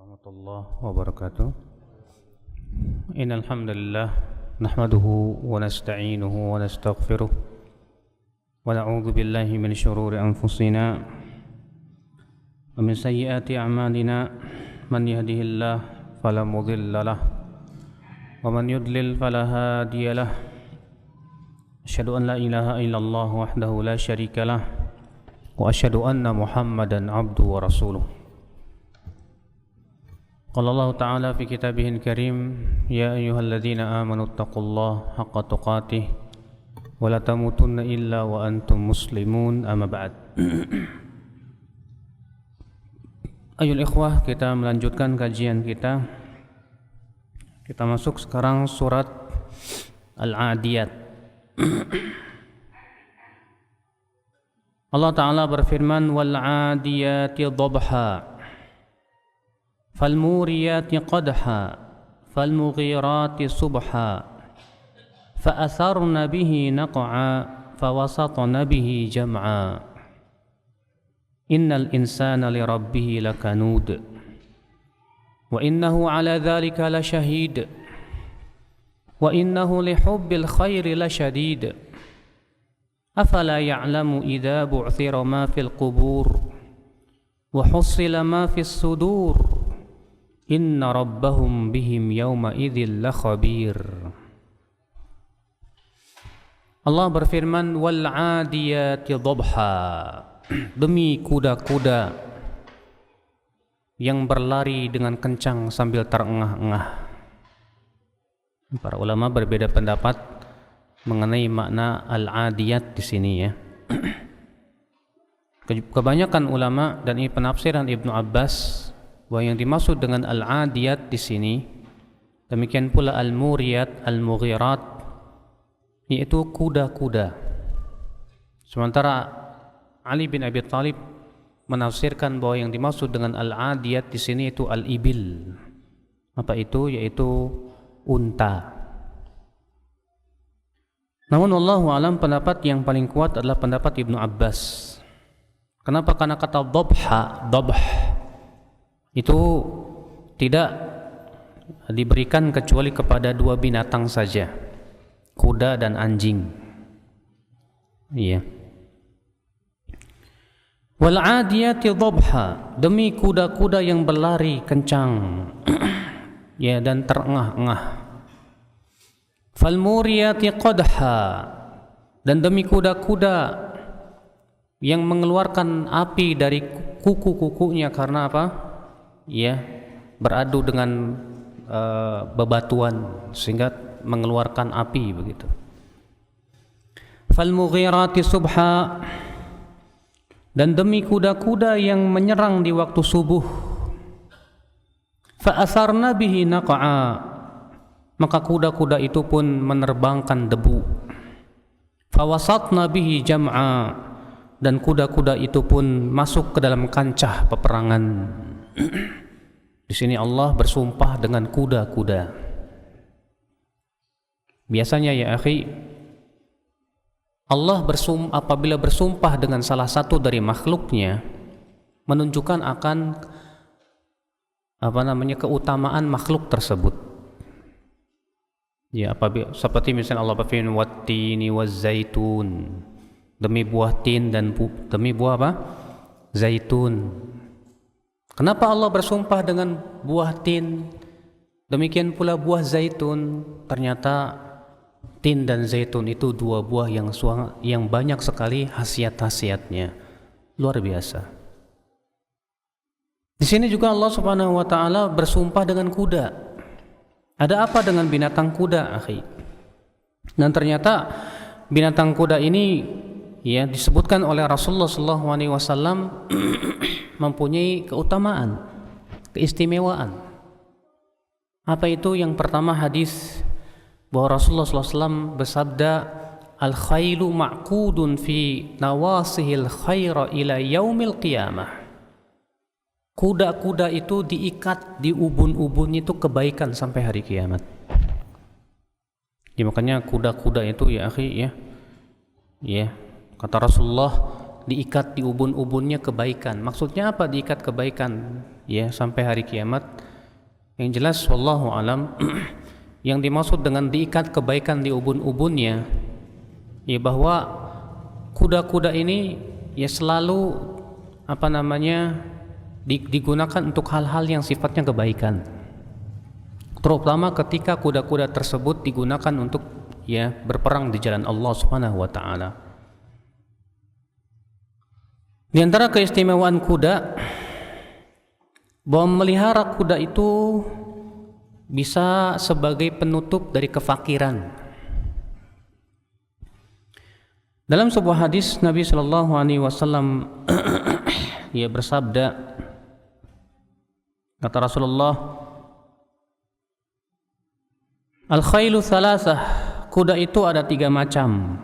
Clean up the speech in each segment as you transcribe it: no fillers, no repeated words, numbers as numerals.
warahmatullahi wabarakatuh. Innal hamdalillah nahmaduhu wa nasta'inuhu wa nastaghfiruh wa na'udzu billahi min shururi anfusina wa min sayyiati a'malina man yahdihillahu fala mudilla lahu wa man yudlil fala hadiya lahu. Asyhadu an la ilaha illallah wahdahu la syarika lahu wa asyhadu anna Muhammadan abduhu wa rasuluh. Qala Allah Ta'ala fi kitabihil karim, ya ayyuhalladzina amanu taqullaha haqqa tuqatih wa la tamutunna illa wa antum muslimun, amma ba'd. Ayol ikhwah, kita melanjutkan kajian kita. Kita masuk sekarang surat Al-Adiyat. Allah Ta'ala berfirman, wal 'adiyati dhabha فالموريات قدحا فالمغيرات صبحا فأثرن به نقعا فوسطن به جمعا إن الإنسان لربه لكنود وإنه على ذلك لشهيد وإنه لحب الخير لشديد أفلا يعلم إذا بعثر ما في القبور وحصل ما في الصدور Inna rabbahum bihim yawma idzil lakhabir. Allah berfirman, wal 'adiyati dhabha, demi kuda-kuda yang berlari dengan kencang sambil terengah-engah. Para ulama berbeda pendapat mengenai makna al-'adiyat di sini ya. Kebanyakan ulama dan ini penafsiran Ibnu Abbas bahwa yang dimaksud dengan al-'adiyat di sini, demikian pula al-muriyat, al-mughirat, yaitu kuda-kuda. Sementara Ali bin Abi Thalib menafsirkan bahwa yang dimaksud dengan al-'adiyat di sini itu al-ibil. Apa itu? Yaitu unta. Namun wallahu alam, pendapat yang paling kuat adalah pendapat Ibnu Abbas. Kenapa? Karena kata dhabha, dhabh itu tidak diberikan kecuali kepada dua binatang saja, kuda dan anjing. Iya. Wal 'adiyati dhabha, demi kuda-kuda yang berlari kencang ya dan terengah-engah. Fal muriyati qadha, dan demi kuda-kuda yang mengeluarkan api dari kuku-kukunya karena apa? Ya, beradu dengan bebatuan sehingga mengeluarkan api begitu. Fal mughirati subha, dan demi kuda-kuda yang menyerang di waktu subuh. Fa atharna bihi naq'a, maka kuda-kuda itu pun menerbangkan debu. Fa wasatna bihi jam'a, dan kuda-kuda itu pun masuk ke dalam kancah peperangan. Di sini Allah bersumpah dengan kuda-kuda. Biasanya ya akhi, Allah apabila bersumpah dengan salah satu dari makhluknya, menunjukkan akan keutamaan makhluk tersebut. Ya, seperti misalnya Allah berfirman, wattini wazzaitun, demi buah tin dan demi buah apa? Zaitun. Kenapa Allah bersumpah dengan buah tin? Demikian pula buah zaitun. Ternyata tin dan zaitun itu dua buah yang banyak sekali khasiat-khasiatnya. Luar biasa. Di sini juga Allah Subhanahu wa taala bersumpah dengan kuda. Ada apa dengan binatang kuda, akhi? Dan ternyata binatang kuda ini ya disebutkan oleh Rasulullah SAW mempunyai keutamaan, keistimewaan. Apa itu? Yang pertama hadis bahwa Rasulullah SAW bersabda, al-khailu ma'qudun fi nawasihil khaira ila yaumil qiyamah. Kuda-kuda itu diikat di ubun-ubun itu kebaikan sampai hari kiamat. Ya, makanya kuda-kuda itu ya akhi ya kata Rasulullah, diikat di ubun-ubunnya kebaikan. Maksudnya apa diikat kebaikan? ya sampai hari kiamat. Yang jelas wallahu alam yang dimaksud dengan diikat kebaikan di ubun-ubunnya ya bahwa kuda-kuda ini ya selalu digunakan untuk hal-hal yang sifatnya kebaikan, terutama ketika kuda-kuda tersebut digunakan untuk ya berperang di jalan Allah Subhanahu wa taala. Di antara keistimewaan kuda bahwa memelihara kuda itu bisa sebagai penutup dari kefakiran. Dalam sebuah hadis Nabi sallallahu alaihi wasallam ia bersabda, kata Rasulullah, al-khailu thalathah, kuda itu ada 3 macam.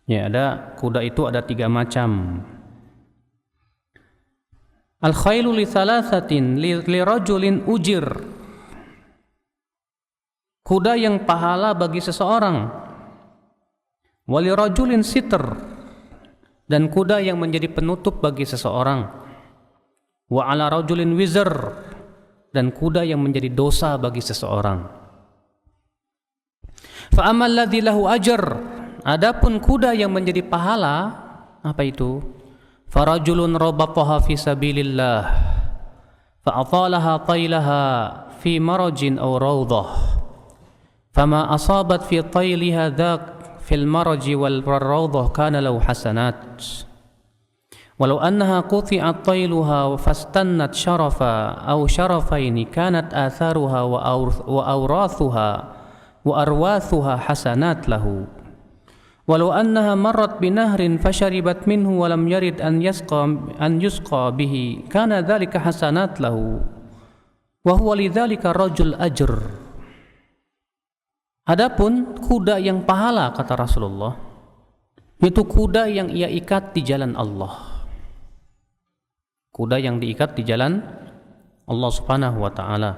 Ya, kuda itu ada 3 macam. Al-khailu li thalathatin li rajulin ujir, kuda yang pahala bagi seseorang, wali rajulin sitr, dan kuda yang menjadi penutup bagi seseorang, wa ala rajulin wizr, dan kuda yang menjadi dosa bagi seseorang. Fa amal ladzi lahu ajr, adapun kuda yang menjadi pahala, apa itu? Farajulun rabataha fi sabilillah fa'atalaha taylaha fi marajin aw rawdah fama asabat fi tayliha dhak fil maraji wal rawdah kana lahu hasanat walau annaha quti'at tayluha fastannat sharafa aw sharafaini kanat atharuha wa awrathuha wa arwathuha hasanat lahu walau annaha marrat binahrin fasharibat minhu walam yarid an yusqa bihi kana dhalika hasanat lahu wa huwa lidzalika rajul ajr. Adapun kuda yang pahala, kata Rasulullah, itu kuda yang ia ikat di jalan Allah, kuda yang diikat di jalan Allah Subhanahu wa taala,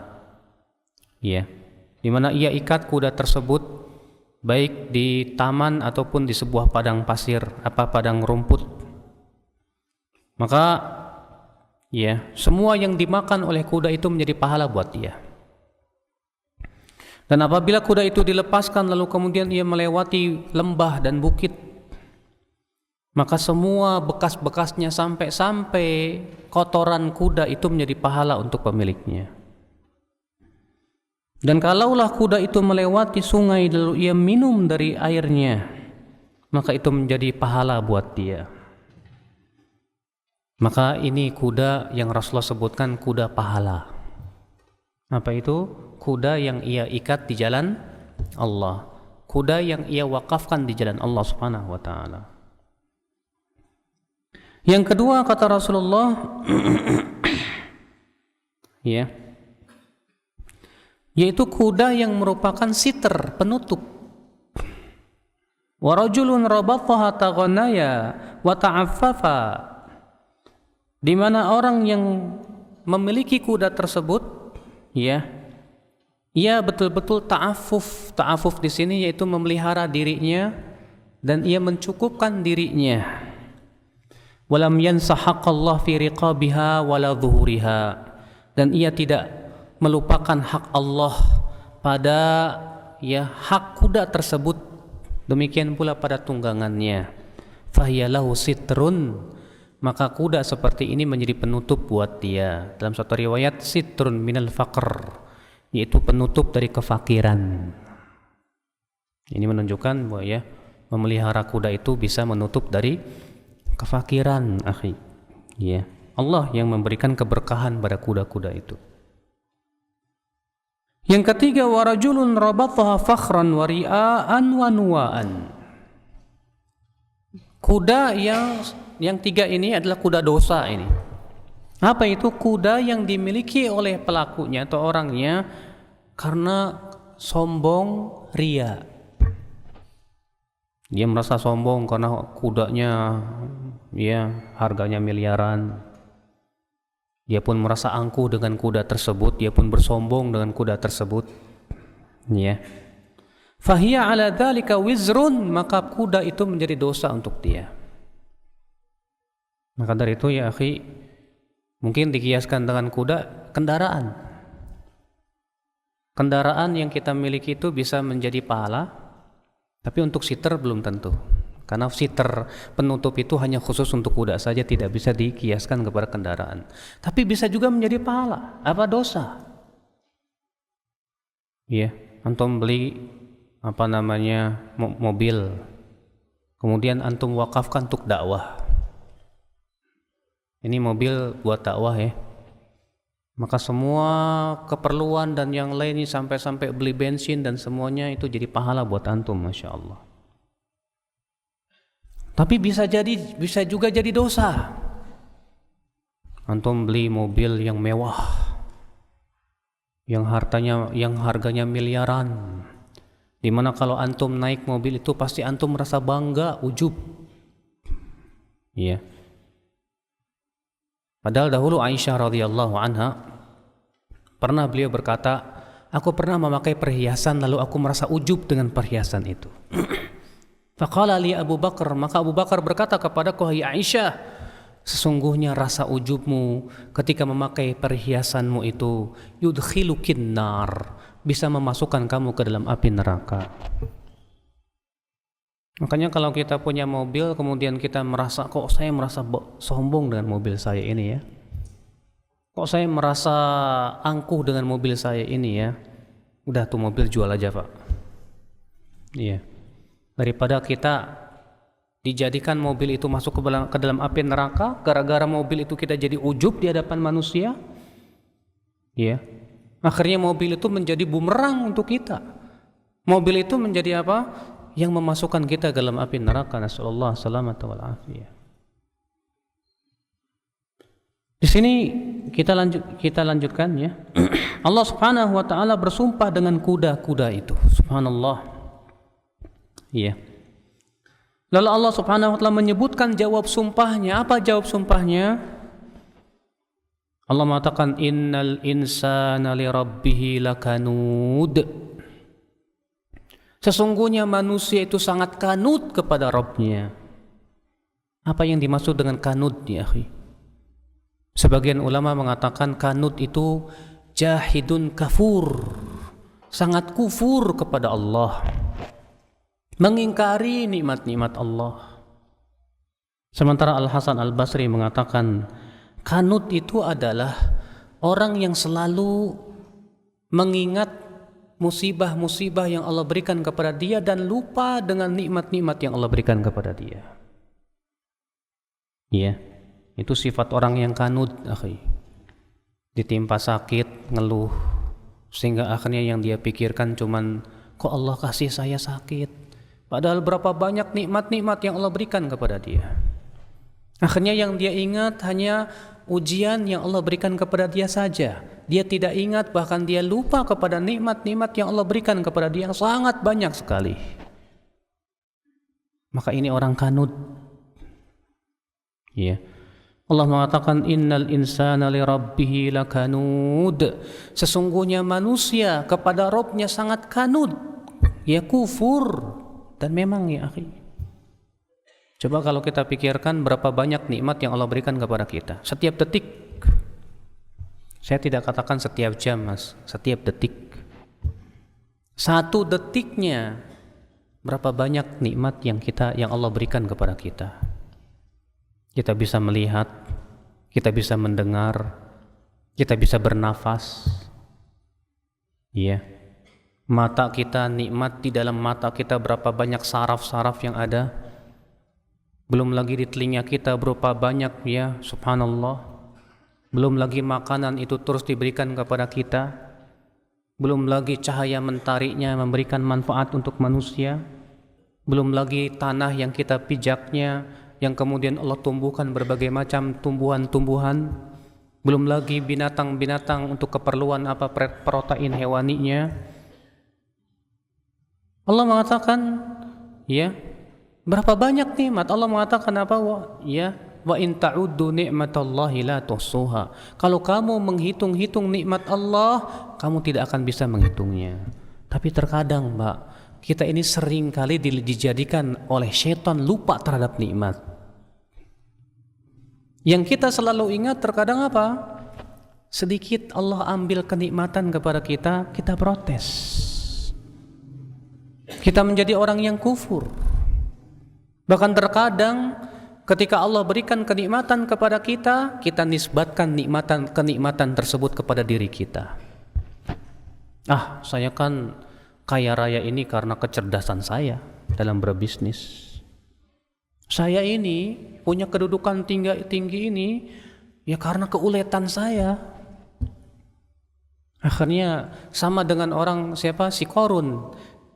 ya, di mana ia ikat kuda tersebut baik di taman ataupun di sebuah padang pasir, padang rumput. Maka ya, semua yang dimakan oleh kuda itu menjadi pahala buat dia. Dan apabila kuda itu dilepaskan lalu kemudian ia melewati lembah dan bukit, maka semua bekas-bekasnya sampai kotoran kuda itu menjadi pahala untuk pemiliknya. Dan kalaulah kuda itu melewati sungai lalu ia minum dari airnya, maka itu menjadi pahala buat dia. Maka ini kuda yang Rasulullah sebutkan kuda pahala. Apa itu? Kuda yang ia ikat di jalan Allah, kuda yang ia wakafkan di jalan Allah Subhanahu wa taala. Yang kedua, kata Rasulullah ya, yaitu kuda yang merupakan sitr, penutup. Wa rajulun rabataha taghanaya wa ta'affafa, di mana orang yang memiliki kuda tersebut ya, ia betul-betul ta'affuf. Ta'affuf di sini yaitu memelihara dirinya dan ia mencukupkan dirinya. Walam yansa haqqallah fi riqabiha wala dhuhuriha, dan ia tidak melupakan hak Allah pada ya hak kuda tersebut, demikian pula pada tunggangannya. Fahiyalahu sitrun, maka kuda seperti ini menjadi penutup buat dia. Dalam satu riwayat sitrun minal faqr, yaitu penutup dari kefakiran. Ini menunjukkan bahwa ya memelihara kuda itu bisa menutup dari kefakiran, akhi. Ya, Allah yang memberikan keberkahan pada kuda-kuda itu. Yang ketiga, warajulun rabataha fakhran wa ria'an wa nuwa'an. Kuda yang tiga ini adalah kuda dosa ini. Apa itu? Kuda yang dimiliki oleh pelakunya atau orangnya karena sombong, ria. Dia merasa sombong karena kudanya ya harganya miliaran. Dia pun merasa angkuh dengan kuda tersebut, dia pun bersombong dengan kuda tersebut. Ya. Fahiya ala dzalika wizrun, maka kuda itu menjadi dosa untuk dia. Maka dari itu ya akhi, Mungkin dikiaskan dengan kuda, kendaraan. Kendaraan yang kita miliki itu bisa menjadi pahala, tapi untuk seater belum tentu. Karena seater penutup itu hanya khusus untuk kuda saja, tidak bisa dikiaskan kepada kendaraan. Tapi bisa juga menjadi pahala, apa dosa? Iya, antum beli mobil, kemudian antum wakafkan untuk dakwah. Ini mobil buat dakwah ya. Maka semua keperluan dan yang lain ini sampai beli bensin dan semuanya itu jadi pahala buat antum, Masya Allah. Tapi bisa juga jadi dosa. Antum beli mobil yang mewah, yang harganya miliaran, dimana kalau antum naik mobil itu pasti antum merasa bangga, ujub. Iya. Padahal dahulu Aisyah radhiyallahu anha pernah beliau berkata, aku pernah memakai perhiasan lalu aku merasa ujub dengan perhiasan itu. Faqala li Abu Bakar, maka Abu Bakar berkata kepadaku, hai Aisyah, sesungguhnya rasa ujubmu ketika memakai perhiasanmu itu yudkhilukin nar, bisa memasukkan kamu ke dalam api neraka. Makanya kalau kita punya mobil kemudian kita merasa, kok saya merasa sombong dengan mobil saya ini ya, kok saya merasa angkuh dengan mobil saya ini ya, udah tuh mobil jual aja Pak. Iya. Daripada kita dijadikan mobil itu masuk ke dalam api neraka gara-gara mobil itu kita jadi ujub di hadapan manusia. Iya. Akhirnya mobil itu menjadi bumerang untuk kita. Mobil itu menjadi apa? Yang memasukkan kita ke dalam api neraka. Nasallallahu salamata wal afiyah. Di sini kita lanjutkan ya. Allah Subhanahu wa taala bersumpah dengan kuda-kuda itu. Subhanallah. Iya. Lalu Allah Subhanahu wa taala menyebutkan jawab sumpahnya. Apa jawab sumpahnya? Allah mengatakan innal insana li rabbih lakanud. Sesungguhnya manusia itu sangat kanut kepada Rabbnya. Apa yang dimaksud dengan kanut ya akhi? Sebagian ulama mengatakan kanut itu jahidun kafur, sangat kufur kepada Allah, mengingkari nikmat-nikmat Allah. Sementara Al-Hasan Al-Basri mengatakan kanut itu adalah orang yang selalu mengingat musibah-musibah yang Allah berikan kepada dia dan lupa dengan nikmat-nikmat yang Allah berikan kepada dia. Iya, itu sifat orang yang kanut, akhi. Ditimpa sakit, ngeluh, sehingga akhirnya yang dia pikirkan cuman, kok Allah kasih saya sakit? Padahal berapa banyak nikmat-nikmat yang Allah berikan kepada dia. Akhirnya yang dia ingat hanya ujian yang Allah berikan kepada dia saja. Dia tidak ingat, bahkan dia lupa kepada nikmat-nikmat yang Allah berikan kepada dia yang sangat banyak sekali. Maka ini orang kanut. Ya. Allah mengatakan innal insana li rabbih lakanud. Sesungguhnya manusia kepada Rabbnya sangat kanut. Ya kufur. Dan memang ya akhi, coba kalau kita pikirkan berapa banyak nikmat yang Allah berikan kepada kita setiap detik. Saya tidak katakan setiap jam mas, setiap detik. Satu detiknya berapa banyak nikmat yang Allah berikan kepada kita. Kita bisa melihat, kita bisa mendengar, kita bisa bernafas. Iya. Mata kita, nikmat di dalam mata kita berapa banyak saraf-saraf yang ada. Belum lagi di telinga kita berapa banyak ya, subhanallah. Belum lagi makanan itu terus diberikan kepada kita. Belum lagi cahaya mentariknya memberikan manfaat untuk manusia. Belum lagi tanah yang kita pijaknya, yang kemudian Allah tumbuhkan berbagai macam tumbuhan-tumbuhan. Belum lagi binatang-binatang untuk keperluan apa protein hewaninya. Allah mengatakan ya, berapa banyak nikmat. Allah mengatakan apa? Wa in ta'uddu ni'matallahi la tuhsuha. Kalau kamu menghitung-hitung nikmat Allah, kamu tidak akan bisa menghitungnya. Tapi terkadang, Mbak, kita ini sering kali dijadikan oleh syaitan lupa terhadap nikmat. Yang kita selalu ingat terkadang apa? Sedikit Allah ambil kenikmatan kepada kita, kita protes. Kita menjadi orang yang kufur. Bahkan terkadang ketika Allah berikan kenikmatan kepada kita, kita nisbatkan kenikmatan tersebut kepada diri kita. Saya kan kaya raya ini karena kecerdasan saya dalam berbisnis. Saya ini punya kedudukan tinggi ini ya karena keuletan saya. Akhirnya sama dengan orang siapa? Si Qarun.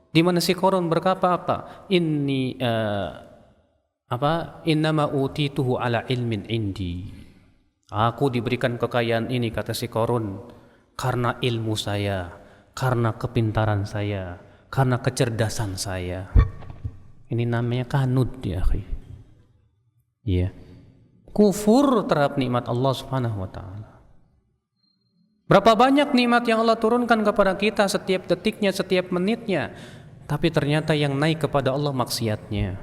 Di mana si Qarun berkata apa? Innama utituhu ala ilmin indi. Aku diberikan kekayaan ini, kata si Qarun, karena ilmu saya, karena kepintaran saya, karena kecerdasan saya. Ini namanya kanud ya, akhi. Iya. Kufur terhadap nikmat Allah Subhanahu wa taala. Berapa banyak nikmat yang Allah turunkan kepada kita setiap detiknya, setiap menitnya, tapi ternyata yang naik kepada Allah maksiatnya.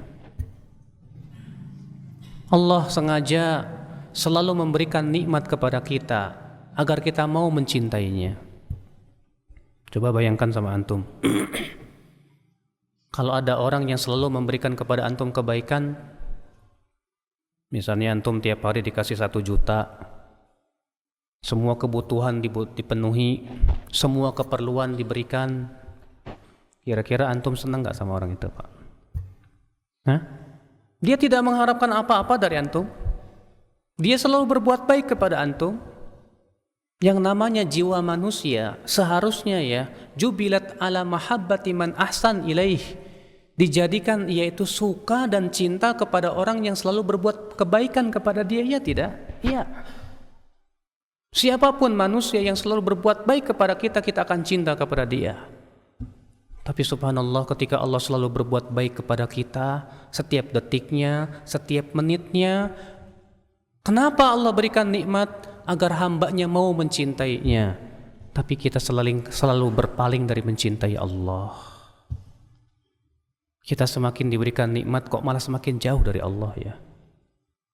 Allah sengaja selalu memberikan nikmat kepada kita agar kita mau mencintainya. Coba bayangkan sama antum. Kalau ada orang yang selalu memberikan kepada antum kebaikan, misalnya antum tiap hari dikasih 1 juta, semua kebutuhan dipenuhi, semua keperluan diberikan, kira-kira antum senang gak sama orang itu, Pak? Dia tidak mengharapkan apa-apa dari antum. Dia selalu berbuat baik kepada antum. Yang namanya jiwa manusia seharusnya ya jubilat ala mahabbati man ahsan ilaih, dijadikan yaitu suka dan cinta kepada orang yang selalu berbuat kebaikan kepada dia, ya tidak? Iya. Siapapun manusia yang selalu berbuat baik kepada kita, kita akan cinta kepada dia. Tapi subhanallah, ketika Allah selalu berbuat baik kepada kita setiap detiknya, setiap menitnya, kenapa Allah berikan nikmat? Agar hambanya mau mencintainya. Tapi kita selalu berpaling dari mencintai Allah. Kita semakin diberikan nikmat kok malah semakin jauh dari Allah ya.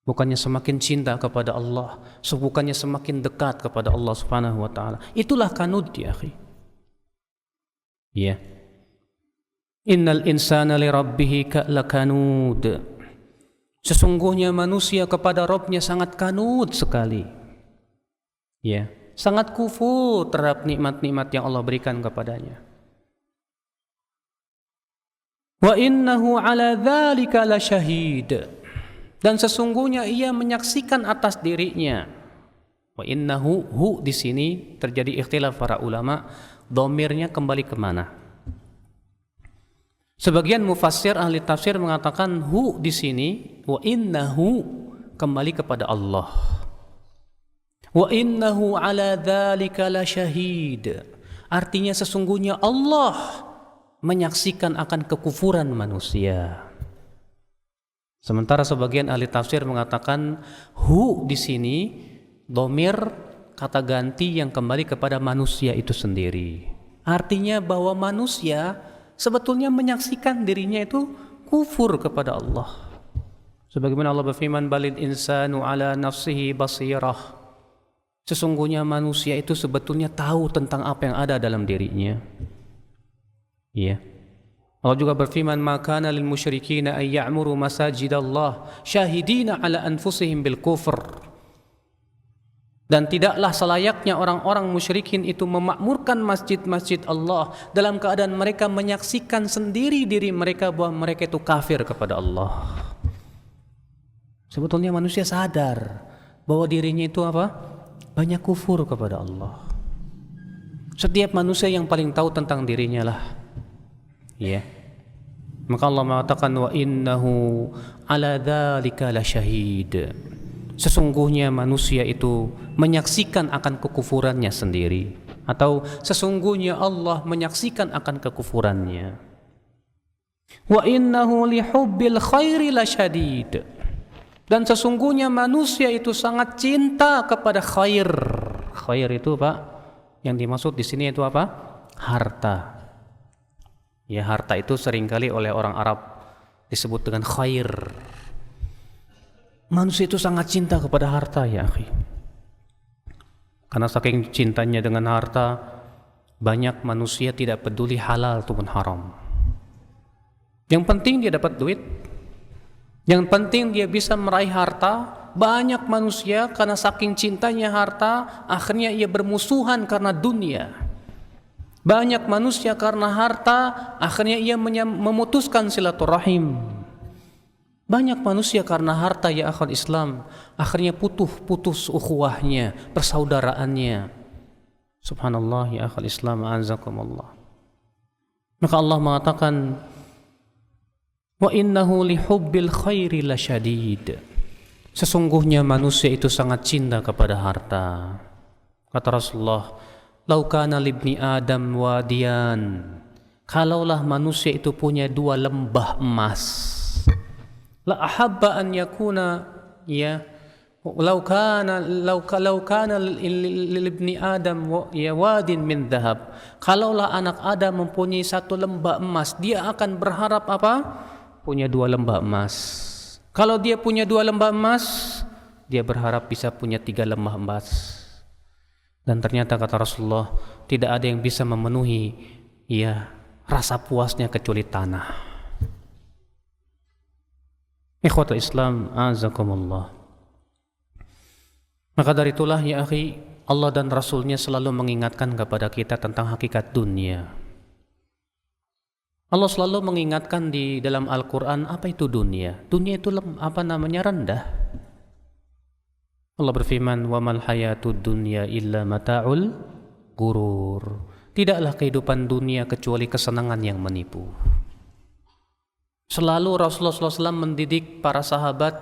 Bukannya semakin cinta kepada Allah, bukannya semakin dekat kepada Allah Subhanahu wa taala. Itulah kanud ya, akhi. Ya. Innal insana li rabbih lakanud. Sesungguhnya manusia kepada Rabbnya sangat kanud sekali. Ya, sangat kufur terhadap nikmat-nikmat yang Allah berikan kepadanya. Wa innahu ala dzalika lasyahid. Dan sesungguhnya ia menyaksikan atas dirinya. Wa innahu, di sini terjadi ikhtilaf para ulama, dhamirnya kembali ke mana? Sebagian mufassir ahli tafsir mengatakan di sini wa innahu kembali kepada Allah. Wa innahu ala dzalika lasyahid. Artinya sesungguhnya Allah menyaksikan akan kekufuran manusia. Sementara sebagian ahli tafsir mengatakan di sini dhamir kata ganti yang kembali kepada manusia itu sendiri. Artinya bahwa manusia sebetulnya menyaksikan dirinya itu kufur kepada Allah. Sebagaimana Allah berfirman, balil insanu ala nafsihi basirah. Sesungguhnya manusia itu sebetulnya tahu tentang apa yang ada dalam dirinya. Iya. Allah juga berfirman, "Makana lil musyrikina ay ya'muru masajidallah syahidina ala anfusihim bil kufr." Dan tidaklah selayaknya orang-orang musyrikin itu memakmurkan masjid-masjid Allah dalam keadaan mereka menyaksikan sendiri diri mereka bahwa mereka itu kafir kepada Allah. Sebetulnya manusia sadar bahwa dirinya itu apa? Banyak kufur kepada Allah. Setiap manusia yang paling tahu tentang dirinya lah. Ya. Maka Allah mengatakan wa innahu ala dzalika lasyahid. Sesungguhnya manusia itu menyaksikan akan kekufurannya sendiri, atau sesungguhnya Allah menyaksikan akan kekufurannya. Wa innahu lihubbil khairi lasyadid. Dan sesungguhnya manusia itu sangat cinta kepada khair. Khair itu, Pak, yang dimaksud di sini itu apa? Harta. Ya, harta itu seringkali oleh orang Arab disebut dengan khair. manusia itu sangat cinta kepada harta ya akhi. Karena saking cintanya dengan harta, banyak manusia tidak peduli halal ataupun haram. Yang penting dia dapat duit, yang penting dia bisa meraih harta. Banyak manusia karena saking cintanya harta, akhirnya ia bermusuhan karena dunia. Banyak manusia karena harta, akhirnya ia memutuskan silaturahim. Banyak manusia karena harta ya akhwat Islam, akhirnya putus ukhuwahnya, persaudaraannya. Subhanallah ya akhwat Islam, a'azakumullah. Maka Allah mengatakan, wa innahu lihubbil khairi lasyadid. Sesungguhnya manusia itu sangat cinta kepada harta. Kata Rasulullah, lau kana libni Adam wadiyan, kalaulah manusia itu punya 2 lembah emas, la ahabba an yakuna ya lau kana libni Adam ya wadin min dhahab, kalaulah anak Adam mempunyai 1 lembah emas, dia akan berharap apa? Punya 2 lembah emas. Kalau dia punya 2 lembah emas, dia berharap bisa punya 3 lembah emas. Dan ternyata kata Rasulullah, tidak ada yang bisa memenuhi ya rasa puasnya kecuali tanah. Ikhwatul Islam, azakumullah. Maka dari itulah ya akhi, Allah dan Rasulnya selalu mengingatkan kepada kita tentang hakikat dunia. Allah selalu mengingatkan di dalam Al-Quran, apa itu dunia? Dunia itu rendah. Allah berfirman, wa mal hayatud dunya illa mata'ul gurur. Tidaklah kehidupan dunia kecuali kesenangan yang menipu. Selalu Rasulullah SAW mendidik para sahabat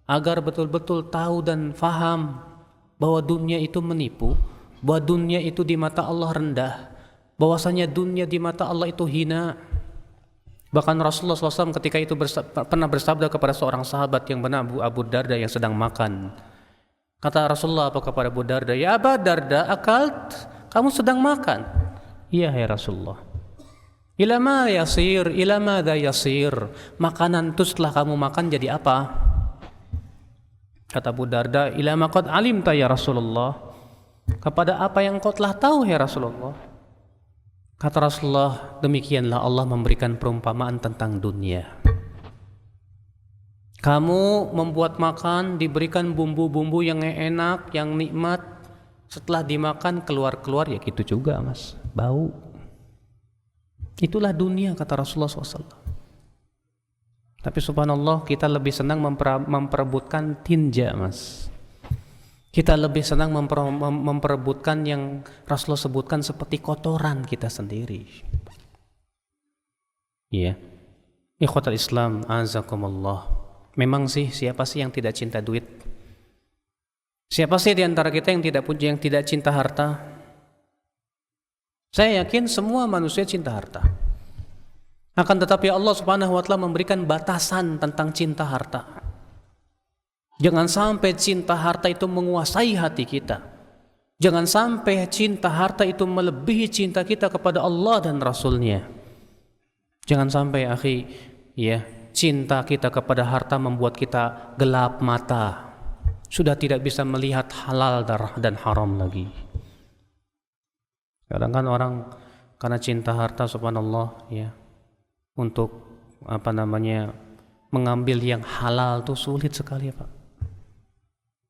agar betul-betul tahu dan faham bahwa dunia itu menipu, bahwa dunia itu di mata Allah rendah, bahwasanya dunia di mata Allah itu hina. Bahkan Rasulullah SAW ketika itu pernah bersabda kepada seorang sahabat yang bernama Abu Darda yang sedang makan. Kata Rasulullah apa kepada Abu Darda, ya Abu Darda, akalt, kamu sedang makan? Iya ya Rasulullah. Ila ma yasir, makanan itu setelah kamu makan jadi apa? Kata Abu Darda, ila ma qad alimta ya Rasulullah, kepada apa yang kau telah tahu ya Rasulullah. Kata Rasulullah, demikianlah Allah memberikan perumpamaan tentang dunia. Kamu membuat makan, diberikan bumbu-bumbu yang enak, yang nikmat, setelah dimakan keluar-keluar ya gitu juga mas, bau. Itulah dunia kata Rasulullah SAW. Tapi subhanallah kita lebih senang memperebutkan tinja mas. Kita lebih senang memperebutkan yang Rasulullah sebutkan seperti kotoran kita sendiri. Iya. Ikhwatul Islam, azakumullah. Memang sih siapa sih yang tidak cinta duit? Siapa sih di antara kita yang tidak cinta harta? Saya yakin semua manusia cinta harta. Akan tetapi Allah Subhanahu wa taala memberikan batasan tentang cinta harta. Jangan sampai cinta harta itu menguasai hati kita. Jangan sampai cinta harta itu melebihi cinta kita kepada Allah dan Rasulnya. Jangan sampai akhi, ya, cinta kita kepada harta membuat kita gelap mata. Sudah tidak bisa melihat halal dan haram lagi. Kadang kan orang karena cinta harta subhanallah ya, untuk mengambil yang halal itu sulit sekali ya Pak.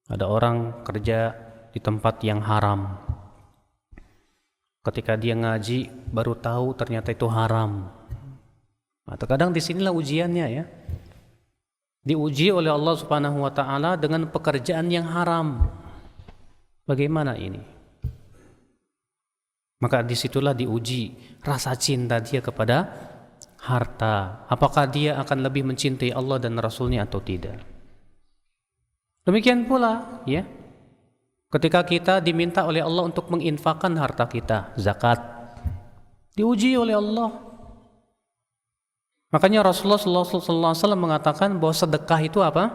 Ada orang kerja di tempat yang haram. Ketika dia ngaji baru tahu ternyata itu haram. Nah, terkadang disinilah ujiannya ya. Diuji oleh Allah Subhanahu wa taala dengan pekerjaan yang haram. Bagaimana ini? Maka disitulah diuji rasa cinta dia kepada harta. Apakah dia akan lebih mencintai Allah dan Rasulnya atau tidak? Demikian pula ya, ketika kita diminta oleh Allah untuk menginfakkan harta kita, zakat, diuji oleh Allah. Makanya Rasulullah SAW mengatakan bahwa sedekah itu apa?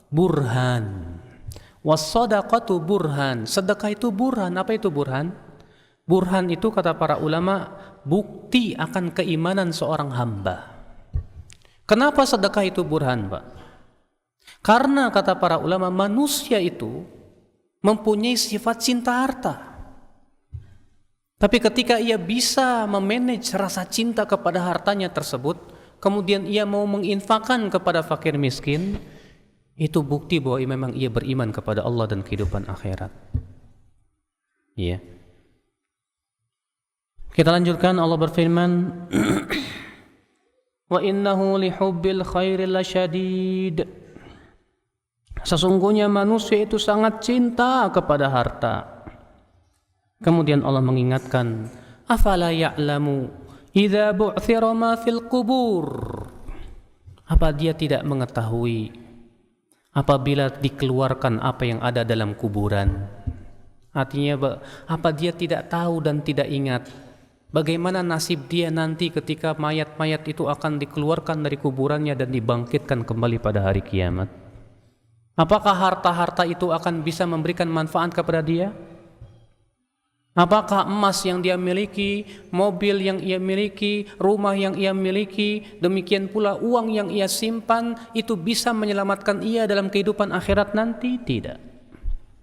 Burhan. Was-shadaqatu burhan. Sedekah itu burhan. Apa itu burhan? Burhan itu kata para ulama bukti akan keimanan seorang hamba. Kenapa sedekah itu burhan, Pak? Karena kata para ulama, manusia itu mempunyai sifat cinta harta. Tapi ketika ia bisa memanage rasa cinta kepada hartanya tersebut, kemudian ia mau menginfakkan kepada fakir miskin, itu bukti bahwa memang ia beriman kepada Allah dan kehidupan akhirat. Iya. Kita lanjutkan, Allah berfirman, wa innahu lihubbil khairi lasyadid. Sesungguhnya manusia itu sangat cinta kepada harta. Kemudian Allah mengingatkan, afala ya'lamu idza bu'thira ma fil qubur. Apa dia tidak mengetahui apabila dikeluarkan apa yang ada dalam kuburan? Artinya apa dia tidak tahu dan tidak ingat bagaimana nasib dia nanti ketika mayat-mayat itu akan dikeluarkan dari kuburannya dan dibangkitkan kembali pada hari kiamat? Apakah harta-harta itu akan bisa memberikan manfaat kepada dia? Apakah emas yang dia miliki, mobil yang ia miliki, rumah yang ia miliki, demikian pula uang yang ia simpan, itu bisa menyelamatkan ia dalam kehidupan akhirat nanti? Tidak.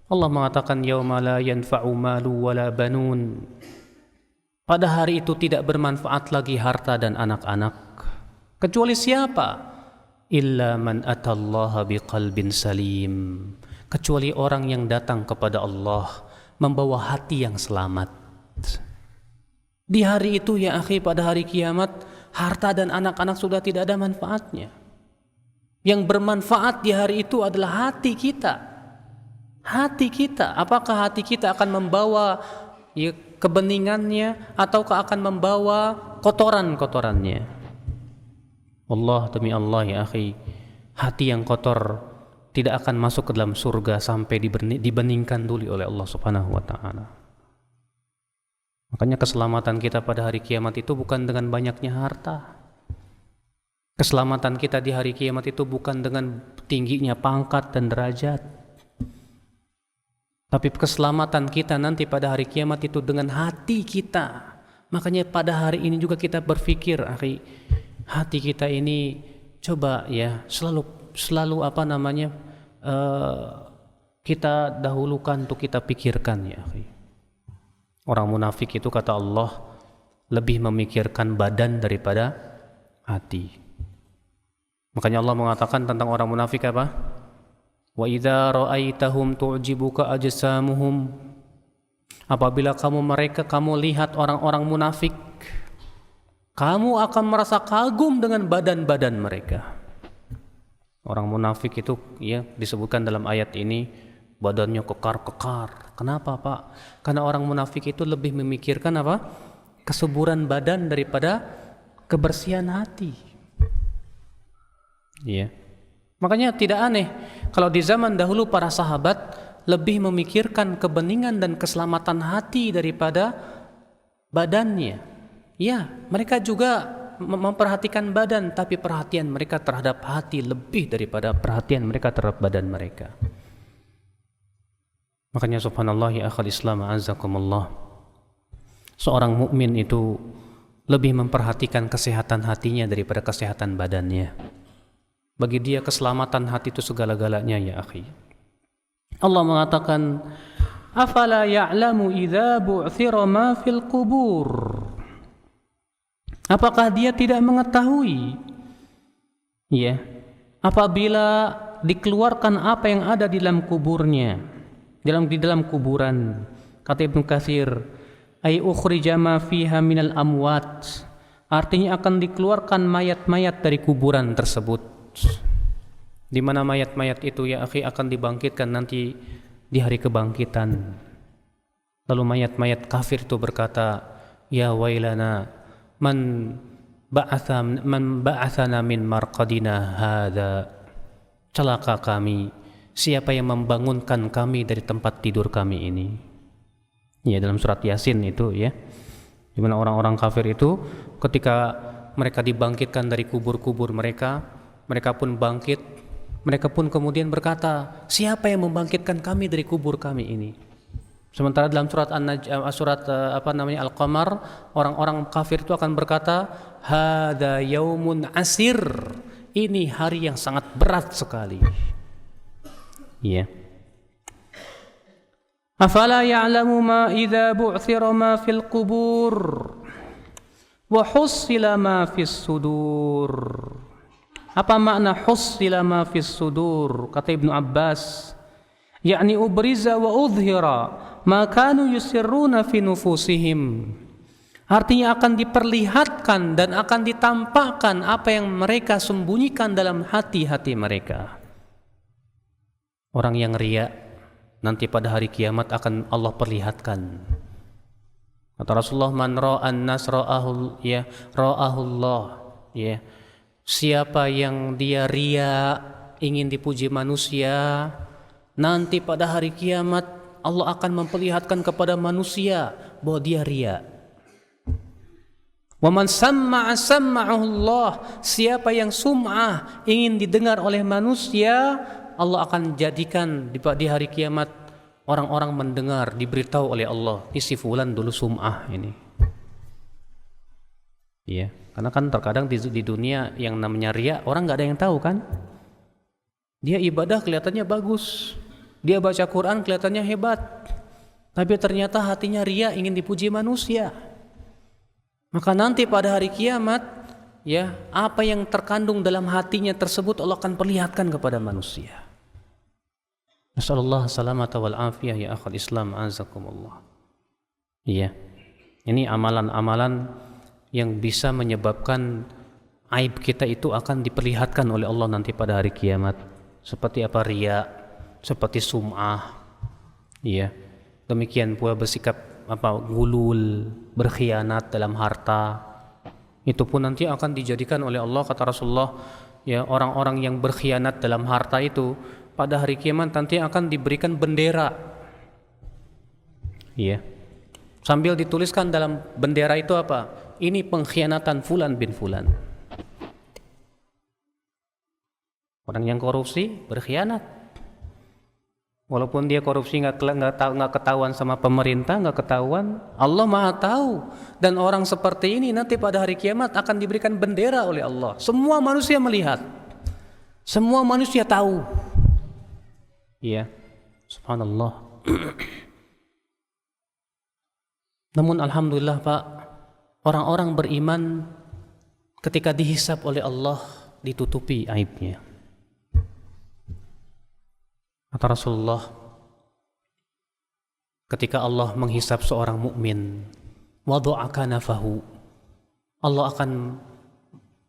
Allah mengatakan, yauma la yanfa'u malu wala banun. Pada hari itu tidak bermanfaat lagi harta dan anak-anak. Kecuali siapa? Illa man atallaha biqalbin salim. Kecuali orang yang datang kepada Allah membawa hati yang selamat. Di hari itu ya akhi, pada hari kiamat, harta dan anak-anak sudah tidak ada manfaatnya. Yang bermanfaat di hari itu adalah hati kita. Hati kita, apakah hati kita akan membawa kebeningannya ataukah akan membawa kotoran-kotorannya? Allah demi Allah ya akhi, hati yang kotor tidak akan masuk ke dalam surga sampai dibeningkan dulu oleh Allah Subhanahu wa taala. Makanya keselamatan kita pada hari kiamat itu bukan dengan banyaknya harta. Keselamatan kita di hari kiamat itu bukan dengan tingginya pangkat dan derajat. Tapi keselamatan kita nanti pada hari kiamat itu dengan hati kita. Makanya pada hari ini juga kita berpikir, akhi, hati kita ini coba ya selalu kita dahulukan untuk kita pikirkan ya akhi. Orang munafik itu kata Allah lebih memikirkan badan daripada hati. Makanya Allah mengatakan tentang orang munafik apa? Wa idza ra'aitahum tu'jibuka ajsamuhum. Apabila kamu lihat orang-orang munafik, kamu akan merasa kagum dengan badan-badan mereka. Orang munafik itu ya disebutkan dalam ayat ini badannya kekar-kekar. Kenapa, Pak? Karena orang munafik itu lebih memikirkan apa? Kesuburan badan daripada kebersihan hati. Iya. Makanya tidak aneh kalau di zaman dahulu para sahabat lebih memikirkan kebeningan dan keselamatan hati daripada badannya. Ya, mereka juga memperhatikan badan, tapi perhatian mereka terhadap hati lebih daripada perhatian mereka terhadap badan mereka. Makanya subhanallah ya akhal Islam a'azzakumullah, seorang mukmin itu lebih memperhatikan kesehatan hatinya daripada kesehatan badannya. Bagi dia keselamatan hati itu segala-galanya ya akhi. Allah mengatakan, afala ya'lamu idza bu'thira ma fil qubur. Apakah dia tidak mengetahui ya apabila dikeluarkan apa yang ada di dalam kuburnya, di dalam kuburan. Kata Ibnu Katsir, ay ukhrija ma fiha minal amwat, artinya akan dikeluarkan mayat-mayat dari kuburan tersebut. Di mana mayat-mayat itu ya akhi akan dibangkitkan nanti di hari kebangkitan. Lalu mayat-mayat kafir itu berkata, ya wailana man ba'athana min marqadina hadza. Celaka kami, siapa yang membangunkan kami dari tempat tidur kami ini. Ya, dalam surat Yasin itu ya, di mana orang-orang kafir itu ketika mereka dibangkitkan dari kubur-kubur mereka, mereka pun bangkit, mereka pun kemudian berkata, siapa yang membangkitkan kami dari kubur kami ini? Sementara dalam surat Al-Qamar, orang-orang kafir itu akan berkata, hadza yaumun asir, ini hari yang sangat berat sekali. Ya. Afala ya'lamu ma idza bu'thira ma fil qubur wa hussila ma fis sudur. Apa makna hussila ma fis sudur? Kata Ibnu Abbas, yakni ubriza wa udhira ma kanu yusirruna fi nufusihim. Artinya akan diperlihatkan dan akan ditampakkan apa yang mereka sembunyikan dalam hati-hati mereka. Orang yang riya nanti pada hari kiamat akan Allah perlihatkan. Kata Rasulullah, man ra'an nas ra'ahu ya ra'ahullah, ya. Siapa yang dia riya, ingin dipuji manusia, nanti pada hari kiamat Allah akan memperlihatkan kepada manusia bahwa dia riya. Wa man samma'a samma'ahullah, siapa yang sum'ah, ingin didengar oleh manusia, Allah akan jadikan di hari kiamat orang-orang mendengar, diberitahu oleh Allah, si fulan dulu sum'ah ini. Iya, karena kan terkadang di dunia yang namanya riya, orang nggak ada yang tahu kan. Dia ibadah kelihatannya bagus, dia baca Quran kelihatannya hebat, tapi ternyata hatinya riya, ingin dipuji manusia. Maka nanti pada hari kiamat, ya, apa yang terkandung dalam hatinya tersebut Allah akan perlihatkan kepada manusia. Nasallallahu salamata wal afiyah ya akhal Islam azakumullah. Iya. Ini amalan-amalan yang bisa menyebabkan aib kita itu akan diperlihatkan oleh Allah nanti pada hari kiamat. Seperti apa riya, seperti sum'ah. Iya. Demikian pula bersikap gulul, berkhianat dalam harta. Itu pun nanti akan dijadikan oleh Allah, kata Rasulullah, ya, orang-orang yang berkhianat dalam harta itu pada hari kiamat nanti akan diberikan bendera. Iya. Sambil dituliskan dalam bendera itu apa? Ini pengkhianatan fulan bin fulan. Orang yang korupsi berkhianat. Walaupun dia korupsi nggak ketahuan sama pemerintah, nggak ketahuan, Allah Maha tahu. Dan orang seperti ini nanti pada hari kiamat akan diberikan bendera oleh Allah. Semua manusia melihat, semua manusia tahu. Iya, subhanallah. Namun alhamdulillah Pak, orang-orang beriman ketika dihisab oleh Allah ditutupi aibnya. Kata Rasulullah, ketika Allah menghisab seorang mukmin, wada'a kanafahu, Allah akan